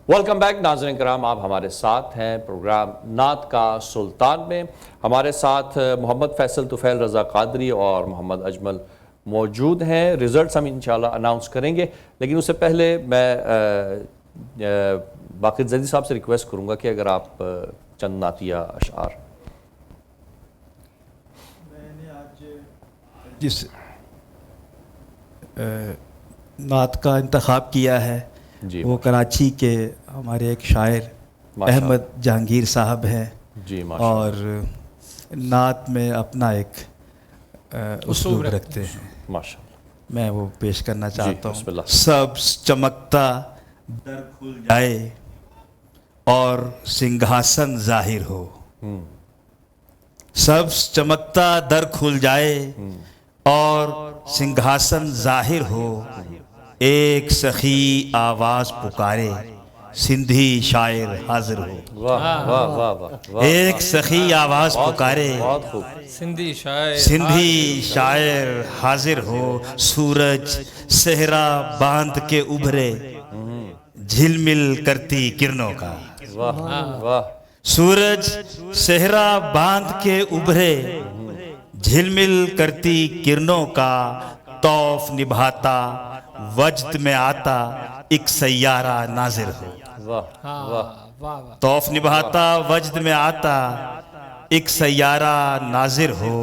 Welcome back ناظرین کرام، آپ ہمارے ساتھ ہیں پروگرام نعت کا سلطان میں۔ ہمارے ساتھ محمد فیصل طفیل رضا قادری اور محمد اجمل موجود ہیں۔ ریزلٹس ہم انشاءاللہ اناؤنس کریں گے، لیکن اس سے پہلے میں باقر زیدی صاحب سے ریکویسٹ کروں گا کہ اگر آپ چند نعتیہ اشعار۔ میں نے آج جس نعت کا انتخاب کیا ہے جی وہ کراچی کے ہمارے ایک شاعر احمد جہانگیر صاحب ہیں جی اور نعت میں اپنا ایک اسلوب رکھتے ہیں۔ ماشاءاللہ میں وہ پیش کرنا چاہتا بسم ہوں۔ اللہ۔ سبز چمکتا در کھل جائے اور سنگھاسن ظاہر ہو، سبز چمکتا در کھل جائے اور سنگھاسن ظاہر ہو، ایک سخی آواز پکارے سندھی شاعر حاضر ہو۔ واہ واہ واہ واہ، ایک سخی آواز پکارے سندھی شاعر حاضر ہو، سورج صحرا باندھ کے ابھرے جھل مل کرتی کرنوں کا، واہ واہ، سورج صحرا باندھ کے ابھرے جھل مل کرتی کرنوں کا، طوف نبھاتا وجد میں آتا ایک سیارہ ناظر ہو، واہ طوف نبھاتا وجد میں آتا ایک سیارہ ناظر ہو،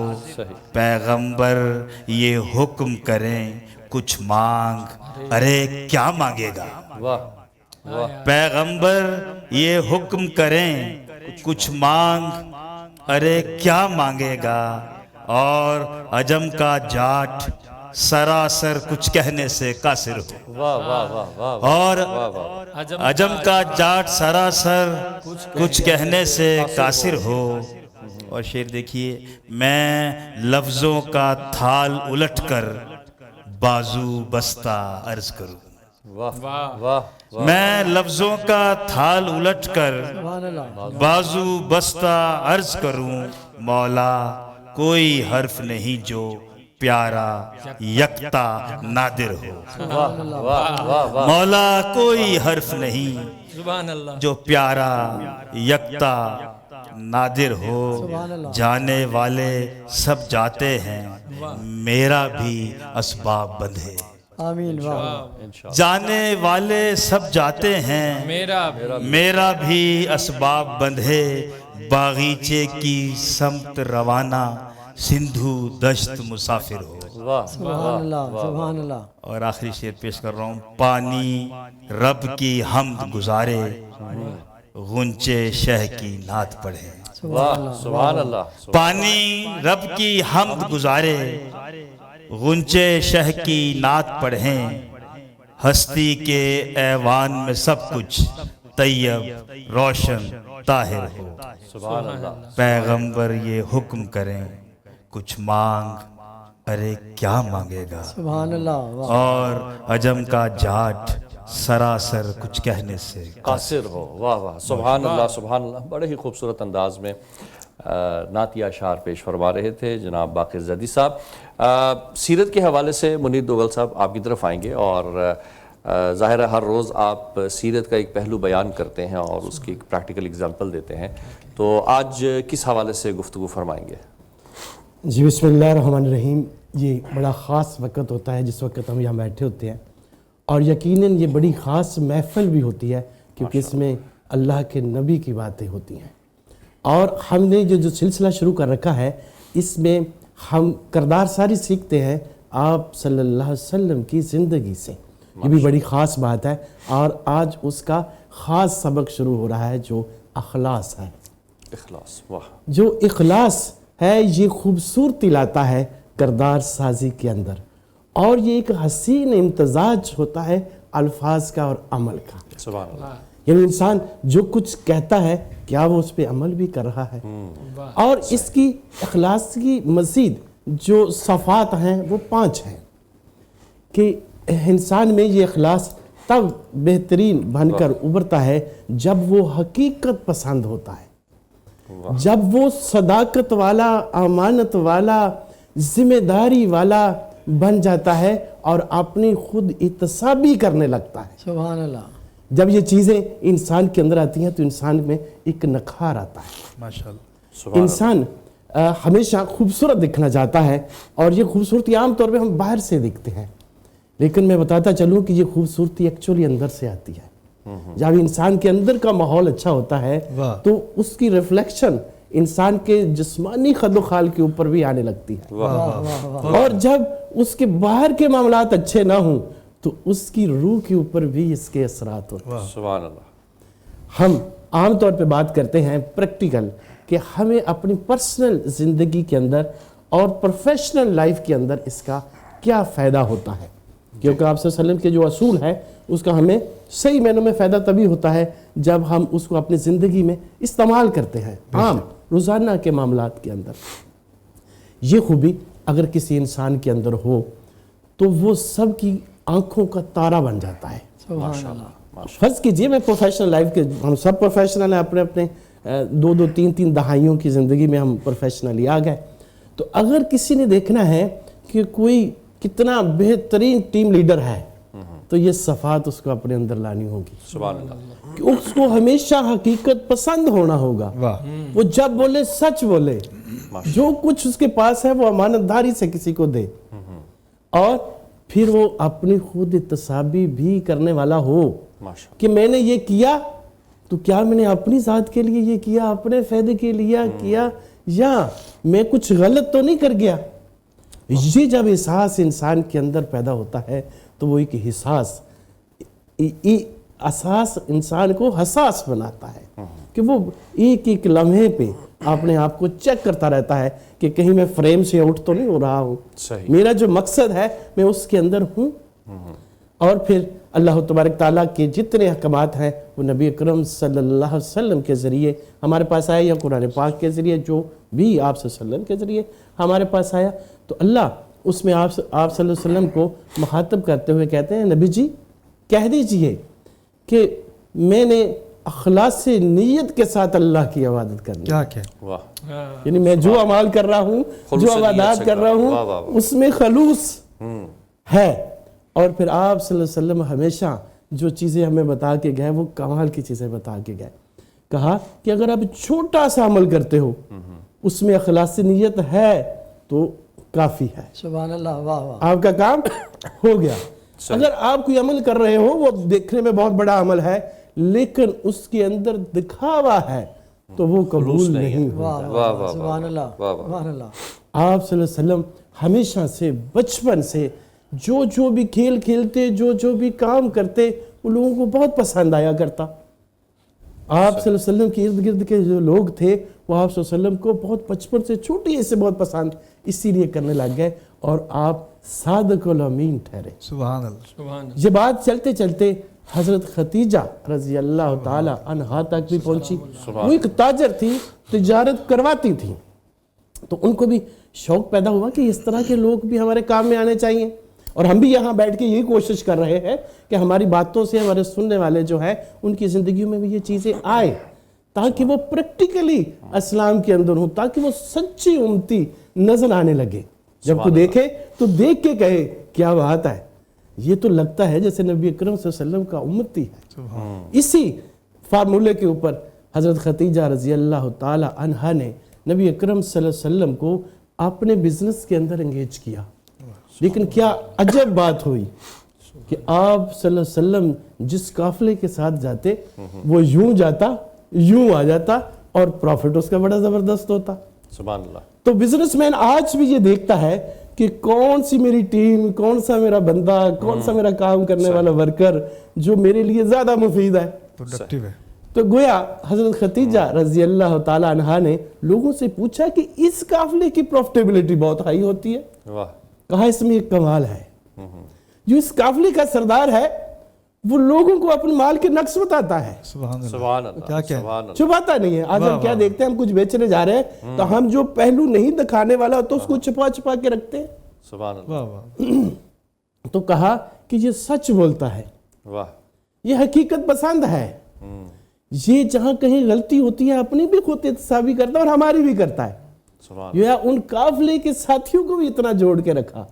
پیغمبر یہ حکم کریں کچھ مانگ، ارے کیا مانگے گا، واہ پیغمبر یہ حکم کریں کچھ مانگ، ارے کیا مانگے گا، اور عجم کا جاٹ سراسر کچھ کہنے سے قاصر ہو، واہ واہ واہ واہ، اور عجم کا جاٹ سراسر کچھ کہنے سے قاصر ہو۔ اور شعر دیکھیے، میں لفظوں کا تھال الٹ کر بازو بستہ عرض کروں، واہ واہ، میں لفظوں کا تھال الٹ کر بازو بستہ عرض کروں، مولا کوئی حرف نہیں جو پیارا یکتا نادر ہو، مولا کوئی حرف نہیں جو پیارا یکتا نادر ہو، جانے والے سب جاتے ہیں میرا بھی اسباب بندھے، جانے والے سب جاتے ہیں میرا بھی اسباب بندھے، باغیچے کی سمت روانہ سندھو دشت مسافر ہو۔ سبحان اللہ۔ اور آخری شعر پیش کر رہا ہوں، پانی رب کی حمد گزارے غنچے شہ کی نعت پڑھے، سبحان اللہ، پانی رب کی حمد گزارے غنچے شہ کی نعت پڑھیں، ہستی کے ایوان میں سب کچھ طیب روشن طاہر ہو، سبحان اللہ، پیغمبر یہ حکم کریں کچھ مانگ، ارے کیا مانگے گا، سبحان اللہ، اور عجم کا جاٹ سراسر کچھ کہنے سے قاصر ہو۔ واہ واہ، سبحان اللہ سبحان اللہ۔ بڑے ہی خوبصورت انداز میں نعتیہ اشعار پیش فرما رہے تھے جناب باقر زیدی صاحب۔ سیرت کے حوالے سے منیر دوغل صاحب آپ کی طرف آئیں گے، اور ظاہر ہے ہر روز آپ سیرت کا ایک پہلو بیان کرتے ہیں اور اس کی ایک پریکٹیکل اگزامپل دیتے ہیں، تو آج کس حوالے سے گفتگو فرمائیں گے؟ جی بسم اللہ الرحمن الرحیم۔ یہ بڑا خاص وقت ہوتا ہے جس وقت ہم یہاں بیٹھے ہوتے ہیں، اور یقیناً یہ بڑی خاص محفل بھی ہوتی ہے کیونکہ اس میں اللہ کے نبی کی باتیں ہوتی ہیں، اور ہم نے جو سلسلہ شروع کر رکھا ہے اس میں ہم کردار ساری سیکھتے ہیں آپ صلی اللہ علیہ وسلم کی زندگی سے، یہ بھی بڑی خاص بات ہے، اور آج اس کا خاص سبق شروع ہو رہا ہے جو اخلاص ہے۔ اخلاص، واہ، جو اخلاص ہے یہ خوبصورتی لاتا ہے کردار سازی کے اندر، اور یہ ایک حسین امتزاج ہوتا ہے الفاظ کا اور عمل کا، سبحان اللہ، یعنی انسان جو کچھ کہتا ہے کیا وہ اس پہ عمل بھی کر رہا ہے، اور اس کی اخلاص کی مزید جو صفات ہیں وہ 5 ہیں کہ انسان میں یہ اخلاص تب بہترین بن کر ابھرتا ہے جب وہ حقیقت پسند ہوتا ہے، جب وہ صداقت والا، امانت والا، ذمہ داری والا بن جاتا ہے اور اپنی خود احتسابی کرنے لگتا ہے۔ سبحان اللہ۔ جب یہ چیزیں انسان کے اندر آتی ہیں تو انسان میں ایک نکھار آتا ہے. ماشاءاللہ. انسان ہمیشہ خوبصورت دکھنا چاہتا ہے اور یہ خوبصورتی عام طور پہ ہم باہر سے دیکھتے ہیں, لیکن میں بتاتا چلوں کہ یہ خوبصورتی ایکچولی اندر سے آتی ہے. جب انسان کے اندر کا ماحول اچھا ہوتا ہے تو اس کی ریفلیکشن انسان کے جسمانی خد و خال کے اوپر بھی آنے لگتی ہے, اور جب اس کے باہر کے معاملات اچھے نہ ہوں تو اس کی روح کے اوپر بھی اس کے اثرات ہوتے ہیں. سبحان اللہ. ہم عام طور پہ بات کرتے ہیں پریکٹیکل کہ ہمیں اپنی پرسنل زندگی کے اندر اور پروفیشنل لائف کے اندر اس کا کیا فائدہ ہوتا ہے, کیونکہ آپ صلی اللہ علیہ وسلم کے جو اصول ہے اس کا ہمیں صحیح معنوں میں فائدہ تبھی ہوتا ہے جب ہم اس کو اپنی زندگی میں استعمال کرتے ہیں عام روزانہ کے معاملات کے اندر. یہ خوبی اگر کسی انسان کے اندر ہو تو وہ سب کی آنکھوں کا تارا بن جاتا ہے. فرض کیجئے میں پروفیشنل لائف کے, ہم سب پروفیشنل ہیں, اپنے اپنے 2-3 دہائیوں کی زندگی میں ہم پروفیشنلی آ گئے, تو اگر کسی نے دیکھنا ہے کہ کوئی کتنا بہترین ٹیم لیڈر ہے تو یہ صفات اس کو اپنے اندر لانی ہوگی. سبحان اللہ. کہ اس کو ہمیشہ حقیقت پسند ہونا ہوگا, وہ جب بولے سچ بولے, جو کچھ اس کے پاس ہے وہ امانت داری سے کسی کو دے, اور پھر وہ اپنی خود تصابی بھی کرنے والا ہو کہ میں نے یہ کیا تو کیا میں نے اپنی ذات کے لیے یہ کیا, اپنے فائدے کے لیے کیا, یا میں کچھ غلط تو نہیں کر گیا. یہ جب احساس انسان کے اندر پیدا ہوتا ہے تو وہ ایک احساس انسان کو حساس بناتا ہے کہ وہ ایک ایک لمحے پہ اپنے آپ کو چیک کرتا رہتا ہے کہ کہیں میں فریم سے آؤٹ تو نہیں ہو رہا ہوں, میرا جو مقصد ہے میں اس کے اندر ہوں. اور پھر اللہ تبارک تعالیٰ کے جتنے احکامات ہیں وہ نبی اکرم صلی اللہ علیہ وسلم کے ذریعے ہمارے پاس آیا, یا قرآن پاک کے ذریعے جو بھی آپ صلی اللہ علیہ وسلم کے ذریعے ہمارے پاس آیا, تو اللہ اس میں آپ صلی اللہ علیہ وسلم کو مخاطب کرتے ہوئے کہتے ہیں نبی جی کہہ دیجئے کہ میں نے اخلاص سے نیت کے ساتھ اللہ کی عبادت کرنی. کیا یعنی میں جو عمال کر رہا ہوں, جو عبادات کر رہا ہوں, اس میں خلوص ہے. اور پھر آپ صلی اللہ علیہ وسلم ہمیشہ جو چیزیں ہمیں بتا کے گئے وہ کمال کی چیزیں بتا کے گئے. کہا کہ اگر آپ چھوٹا سا عمل کرتے ہو اس میں اخلاص نیت ہے تو کافی ہے. سبحان اللہ. واہ واہ. آپ کا کام ہو گیا. اگر آپ کوئی عمل کر رہے ہو وہ دیکھنے میں بہت بڑا عمل ہے لیکن اس کے اندر دکھاوا ہے تو وہ قبول نہیں ہوگا. سبحان اللہ. سبحان اللہ. آپ صلی اللہ علیہ وسلم ہمیشہ سے بچپن سے جو بھی کھیل کھیلتے, جو بھی کام کرتے, وہ لوگوں کو بہت پسند آیا کرتا. آپ صلی اللہ علیہ وسلم کے ارد گرد کے جو لوگ تھے وہ آپ صلی اللہ علیہ وسلم کو بہت بچپن سے چھوٹی سے بہت پسند اسی لیے کرنے لگ گئے, اور آپ صادق الامین ٹھہرے. سبحان اللہ. یہ بات چلتے چلتے حضرت خدیجہ رضی اللہ تعالی عنہا تک بھی پہنچی. وہ ایک تاجر تھی, تجارت کرواتی تھی, تو ان کو بھی شوق پیدا ہوا کہ اس طرح کے لوگ بھی ہمارے کام میں آنے چاہیے. اور ہم بھی یہاں بیٹھ کے یہی کوشش کر رہے ہیں کہ ہماری باتوں سے ہمارے سننے والے جو ہیں ان کی زندگیوں میں بھی یہ چیزیں آئیں تاکہ وہ پریکٹیکلی اسلام کے اندر ہوں, تاکہ وہ سچی امتی نظر آنے لگے. جب کوئی دیکھے تو دیکھ کے کہے کیا بات ہے, یہ تو لگتا ہے جیسے نبی اکرم صلی اللہ علیہ وسلم کا امتی ہے. اسی فارمولے کے اوپر حضرت خدیجہ رضی اللہ تعالی عنہا نے نبی اکرم صلی اللہ علیہ وسلم کو اپنے بزنس کے اندر انگیج کیا. لیکن کیا عجب بات ہوئی کہ آپ صلی اللہ علیہ وسلم جس قافلے کے ساتھ جاتے وہ یوں جاتا یوں آ جاتا اور پروفٹ اس کا بڑا زبردست ہوتا. سبحان اللہ. تو بزنس مین آج بھی یہ دیکھتا ہے کہ کون سی میری ٹیم, کون سا میرا بندہ, کون سا میرا کام کرنے والا ورکر جو میرے لیے زیادہ مفید ہے. تو گویا حضرت خدیجہ رضی اللہ تعالی عنہا نے لوگوں سے پوچھا کہ اس قافلے کی پروفٹیبلٹی بہت ہائی ہوتی ہے. کہا اس میں ایک کمال ہے, جو اس قافلے کا سردار ہے وہ لوگوں کو اپنے مال کے نقص بتاتا ہے. سبحان اللہ. چھپاتا نہیں ہے. آج ہم کیا دیکھتے ہیں, ہم کچھ بیچنے جا رہے ہیں تو ہم جو پہلو نہیں دکھانے والا تو اس کو چھپا کے رکھتے ہیں. سبحان اللہ. تو کہا کہ یہ سچ بولتا ہے, یہ حقیقت پسند ہے, یہ جہاں کہیں غلطی ہوتی ہے اپنی بھی خود احتسابی کرتا ہے اور ہماری بھی کرتا ہے. یہ ان قافلے کے ساتھیوں کو بھی اتنا جوڑ کے رکھا.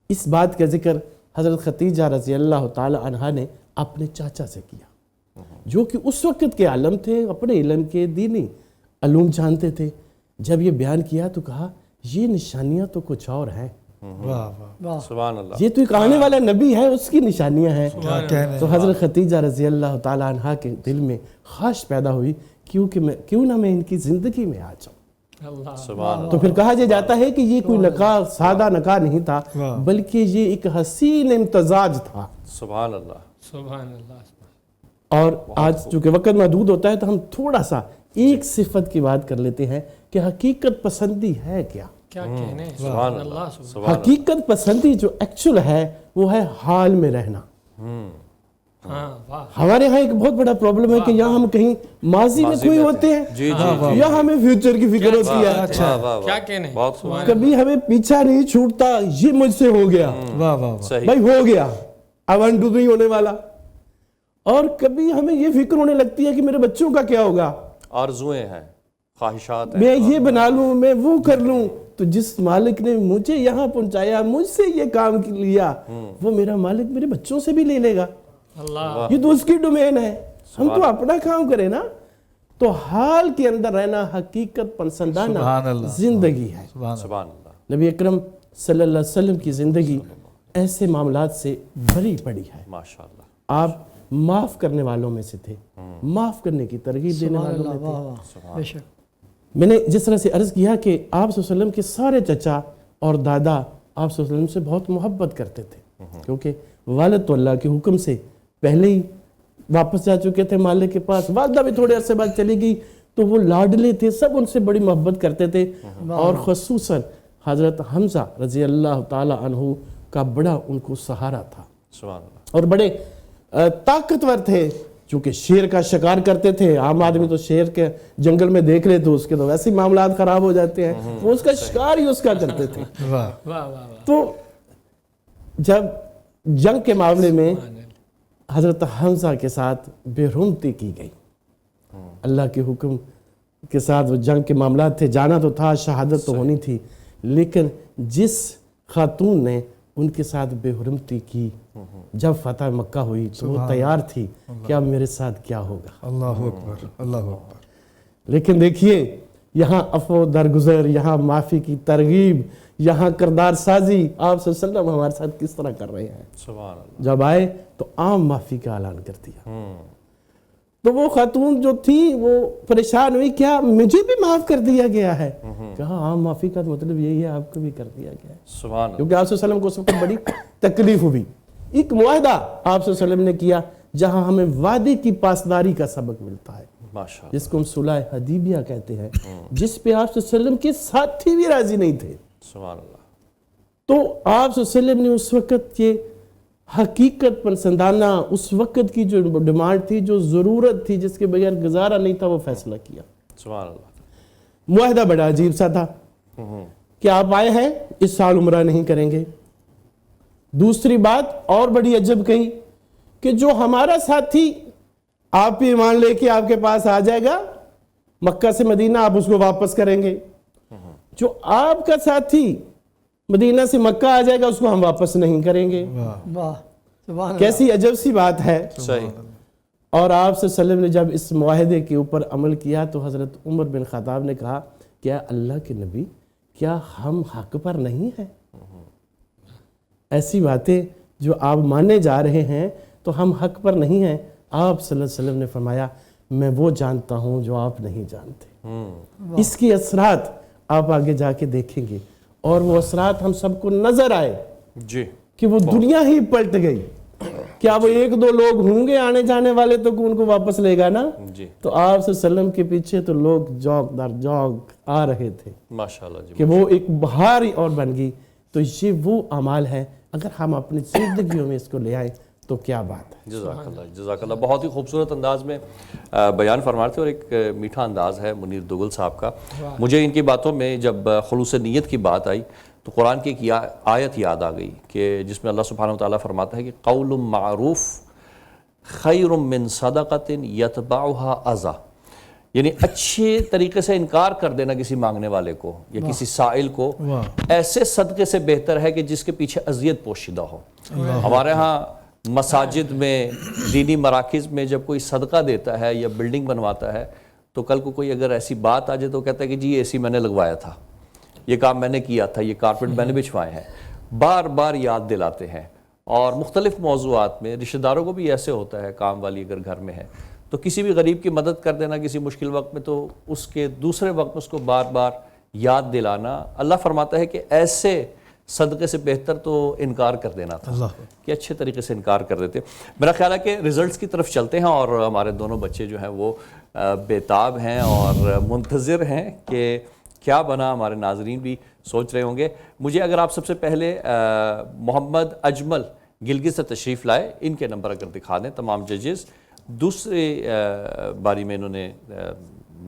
اس بات کا ذکر حضرت خدیجہ رضی اللہ تعالی عنہا نے اپنے چاچا سے کیا، جو کہ اس وقت کے عالم تھے، اپنے علم کے دینی علوم جانتے تھے. جب یہ بیان کیا تو کہا یہ نشانیاں تو کچھ اور ہیں، واہ واہ سبحان اللہ. یہ تو ایک آنے والا نبی ہے، اس کی نشانیاں ہیں. تو حضرت خدیجہ رضی اللہ تعالیٰ عنہ کے دل میں خواہش پیدا ہوئی کیوں نہ میں ان کی زندگی میں آ جاؤں. سبحان اللہ. تو پھر کہا جاتا ہے کہ یہ کوئی نکاح سادہ نکاح نہیں تھا، بلکہ یہ ایک حسین امتزاج تھا. سبحان اللہ. سبحان اللہ. اور آج چونکہ وقت محدود ہوتا ہے تو ہم تھوڑا سا ایک صفت کی بات کر لیتے ہیں کہ حقیقت پسندی ہے کیا. کیا کہنے. سبحان اللہ. سبحان حقیقت پسندی جو ایکچول ہے وہ ہے حال میں رہنا. ہاں واہ. ہمارے ہاں ایک بہت بڑا پرابلم ہے کہ یہاں ہم کہیں ماضی میں کوئی ہوتے ہیں، جی جی یا ہمیں فیوچر کی فکر ہوتی ہے. واہ واہ. کیا کہنے. بہت سبحان کبھی ہمیں پیچھا نہیں چھوٹتا یہ مجھ سے ہو گیا، واہ واہ. صحیح. بھائی ہو گیا، اب انڈو نہیں ہونے والا. اور کبھی ہمیں یہ فکر ہونے لگتی ہے کہ میرے بچوں کا کیا ہوگا، آرزویں ہیں، خواہشات ہیں. میں یہ بنا لوں، میں وہ کر لوں. تو جس مالک نے مجھے یہاں پہنچایا، مجھ سے یہ کام لیا، وہ میرا مالک میرے بچوں سے بھی لے لے گا. اللہ. یہ تو اس کی ڈومین ہے، ہم تو اپنا کام کریں نا. تو حال کے اندر رہنا حقیقت پسندانہ زندگی ہے. سبحان اللہ. نبی اکرم صلی اللہ علیہ وسلم کی زندگی ایسے معاملات سے بھری پڑی ہے. ماشاء اللہ. آپ معاف کرنے والوں میں سے تھے، معاف کرنے کی ترغیب دینے والوں میں واہ تھے. واہ. بے شک. میں نے جس طرح سے عرض کیا کہ آپ صلی اللہ علیہ وسلم کے سارے چچا اور دادا آپ صلی اللہ علیہ وسلم سے بہت محبت کرتے تھے، کیونکہ والد تو اللہ کے حکم سے پہلے ہی واپس جا چکے تھے مالک کے پاس. والدہ بھی تھوڑے عرصے بعد چلی گئی، تو وہ لاڈلے تھے، سب ان سے بڑی محبت کرتے تھے. اور خصوصاً حضرت حمزہ رضی اللہ تعالی عنہ کا بڑا ان کو سہارا تھا، سبحان اللہ. اور بڑے طاقتور تھے. چونکہ شیر کا شکار کرتے تھے، عام آدمی تو شیر کے جنگل میں دیکھ لے تو اس کے تو ویسے ہی معاملات خراب ہو جاتے ہیں، وہ اس کا شکار ہی اس کا کرتے تھے. واہ واہ واہ. تو جب جنگ کے معاملے میں حضرت حمزہ کے ساتھ بے حرمتی کی گئی، اللہ کے حکم کے ساتھ وہ جنگ کے معاملات تھے، جانا تو تھا، شہادت تو ہونی تھی، لیکن جس خاتون نے ان کے ساتھ بے حرمتی کی، جب فتح مکہ ہوئی تو وہ تیار تھی کہ اب میرے ساتھ کیا ہوگا. اللہ اکبر، اللہ اکبر. لیکن دیکھیے یہاں عفو درگزر، یہاں معافی کی ترغیب، یہاں کردار سازی آپ صلی اللہ علیہ وسلم ہمارے ساتھ کس طرح کر رہے ہیں. سبحان اللہ. جب آئے تو عام معافی کا اعلان کر دیا. تو وہ خاتون جو تھی وہ پریشان ہوئی، کیا مجھے بھی معاف کر دیا گیا ہے؟ کہا عام معافی کا مطلب یہی ہے، آپ کو بھی کر دیا گیا ہے. سبحان اللہ. کیونکہ آپ صلی اللہ علیہ وسلم کو اس وقت بڑی تکلیف ہوئی. ایک معاہدہ آپ صلی اللہ علیہ وسلم نے کیا جہاں ہمیں وعدے کی پاسداری کا سبق ملتا ہے، ماشاء اللہ. جس کو ہم صلح حدیبیہ کہتے ہیں، جس پہ آپ صلی اللہ علیہ وسلم کے ساتھی بھی راضی نہیں تھے. سبحان اللہ. تو آپ صلی اللہ علیہ وسلم نے اس وقت یہ حقیقت پسندانہ، اس وقت کی جو ڈیمانڈ تھی، جو ضرورت تھی، جس کے بغیر گزارا نہیں تھا، وہ فیصلہ کیا. سبحان اللہ. معاہدہ بڑا عجیب سا تھا کہ آپ آئے ہیں اس سال عمرہ نہیں کریں گے. دوسری بات اور بڑی عجب کہی کہ جو ہمارا ساتھی آپ پہ ایمان لے کے آپ کے پاس آ جائے گا مکہ سے مدینہ، آپ اس کو واپس کریں گے. جو آپ کا ساتھی مدینہ سے مکہ آ جائے گا اس کو ہم واپس نہیں کریں گے. واہ سبحان اللہ. کیسی عجب سی بات ہے. صحیح. اور آپ صلی اللہ علیہ وسلم نے جب اس معاہدے کے اوپر عمل کیا تو حضرت عمر بن خطاب نے کہا کیا اللہ کے نبی، کیا ہم حق پر نہیں ہیں؟ ایسی باتیں جو آپ ماننے جا رہے ہیں تو ہم حق پر نہیں ہیں. آپ صلی اللہ علیہ وسلم نے فرمایا میں وہ جانتا ہوں جو آپ نہیں جانتے. اس کے اثرات آپ آگے جا کے دیکھیں گے، اور وہ اثرات ہم سب کو نظر آئے جی. کہ وہ دنیا ہی پلٹ گئی. کیا وہ ایک دو لوگ ہوں گے آنے جانے والے تو ان کو واپس لے گا نا. جی. تو آپ صلی اللہ علیہ وسلم کے پیچھے تو لوگ جوگ در جوگ آ رہے تھے ماشاءاللہ. جی. کہ وہ ایک بہار ہی اور بن گئی. تو یہ وہ اعمال ہے، اگر ہم اپنی زندگیوں میں اس کو لے آئیں تو کیا بات ہے. جزاک اللہ. جزاک اللہ. بہت ہی خوبصورت انداز میں بیان فرما تھے، اور ایک میٹھا انداز ہے منیر دوگل صاحب کا. مجھے ان کی باتوں میں جب خلوص نیت کی بات آئی تو قرآن کی ایک آیت یاد آ گئی کہ جس میں اللہ سبحانہ وتعالیٰ فرماتا ہے کہ قول معروف خیر من صدقۃ یتبعها اذی، یعنی اچھے طریقے سے انکار کر دینا کسی مانگنے والے کو یا کسی سائل کو ایسے صدقے سے بہتر ہے کہ جس کے پیچھے اذیت پوشیدہ ہو. ہمارے ہاں مساجد میں، دینی مراکز میں جب کوئی صدقہ دیتا ہے یا بلڈنگ بنواتا ہے تو کل کو کوئی اگر ایسی بات آ جائے تو کہتا ہے کہ جی اے سی میں نے لگوایا تھا، یہ کام میں نے کیا تھا، یہ کارپیٹ میں نے بچھوائے ہیں، بار بار یاد دلاتے ہیں. اور مختلف موضوعات میں رشتہ داروں کو بھی ایسے ہوتا ہے، کام والی اگر گھر میں ہے تو کسی بھی غریب کی مدد کر دینا کسی مشکل وقت میں، تو اس کے دوسرے وقت میں اس کو بار بار یاد دلانا. اللہ فرماتا ہے کہ ایسے صدقے سے بہتر تو انکار کر دینا تھا، کہ اچھے طریقے سے انکار کر دیتے. میرا خیال ہے کہ ریزلٹس کی طرف چلتے ہیں، اور ہمارے دونوں بچے جو ہیں وہ بےتاب ہیں اور منتظر ہیں کہ کیا بنا. ہمارے ناظرین بھی سوچ رہے ہوں گے. مجھے اگر آپ سب سے پہلے محمد اجمل گلگت سے تشریف لائے، ان کے نمبر اگر دکھا دیں تمام ججز. دوسری باری میں انہوں نے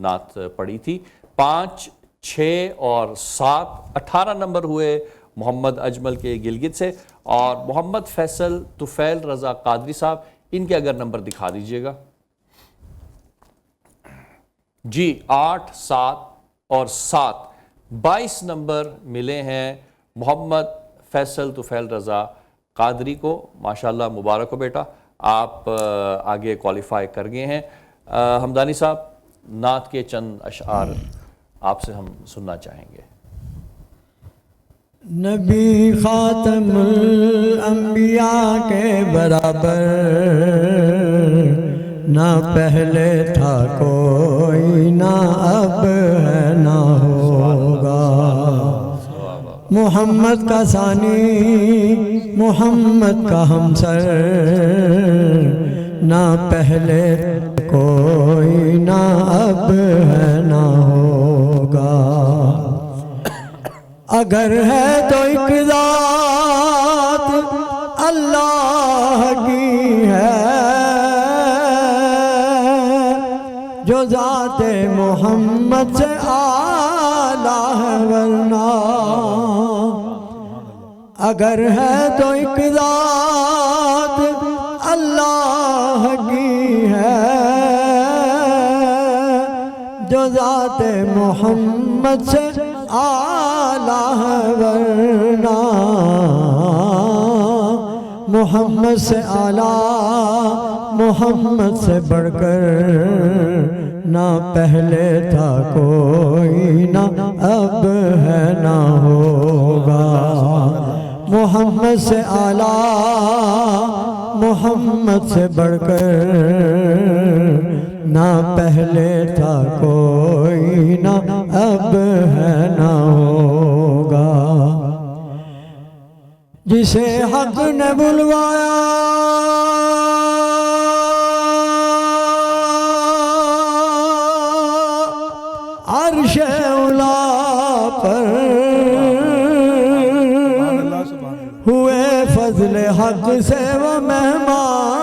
نعت پڑھی تھی. 5، 6 اور 7، 18 نمبر ہوئے محمد اجمل کے گلگت سے. اور محمد فیصل طفیل رضا قادری صاحب، ان کے اگر نمبر دکھا دیجئے گا. جی 8، 7 اور 7، 22 نمبر ملے ہیں محمد فیصل طفیل رضا قادری کو. ماشاءاللہ مبارک ہو بیٹا، آپ آگے کوالیفائی کر گئے ہیں. حمدانی صاحب، نعت کے چند اشعار آپ سے ہم سننا چاہیں گے. نبی خاتم الانبیاء کے برابر نہ پہلے تھا کوئی، نہ اب ہے نہ ہوگا. محمد کا ثانی، محمد کا ہمسر، نہ پہلے کوئی، نہ اب ہے نہ ہوگا. اگر ہے تو ایک ذات اللہ کی ہے، جو ذات محمد سے اعلیٰ ہے. ورنہ اگر ہے تو ایک ذات اللہ کی ہے، جو ذات محمد سے اعلیٰ ہے. ورنہ محمد سے اعلیٰ، محمد سے بڑھ کر نہ پہلے تھا کوئی، نہ اب ہے نہ ہوگا. محمد سے اعلیٰ، محمد سے بڑھ کر نہ پہلے تھا کوئی، نہ اب ہے نہ ہوگا. جسے حق نے بلوایا عرش اولا پر، ہوئے فضل حق سے وہ مہمان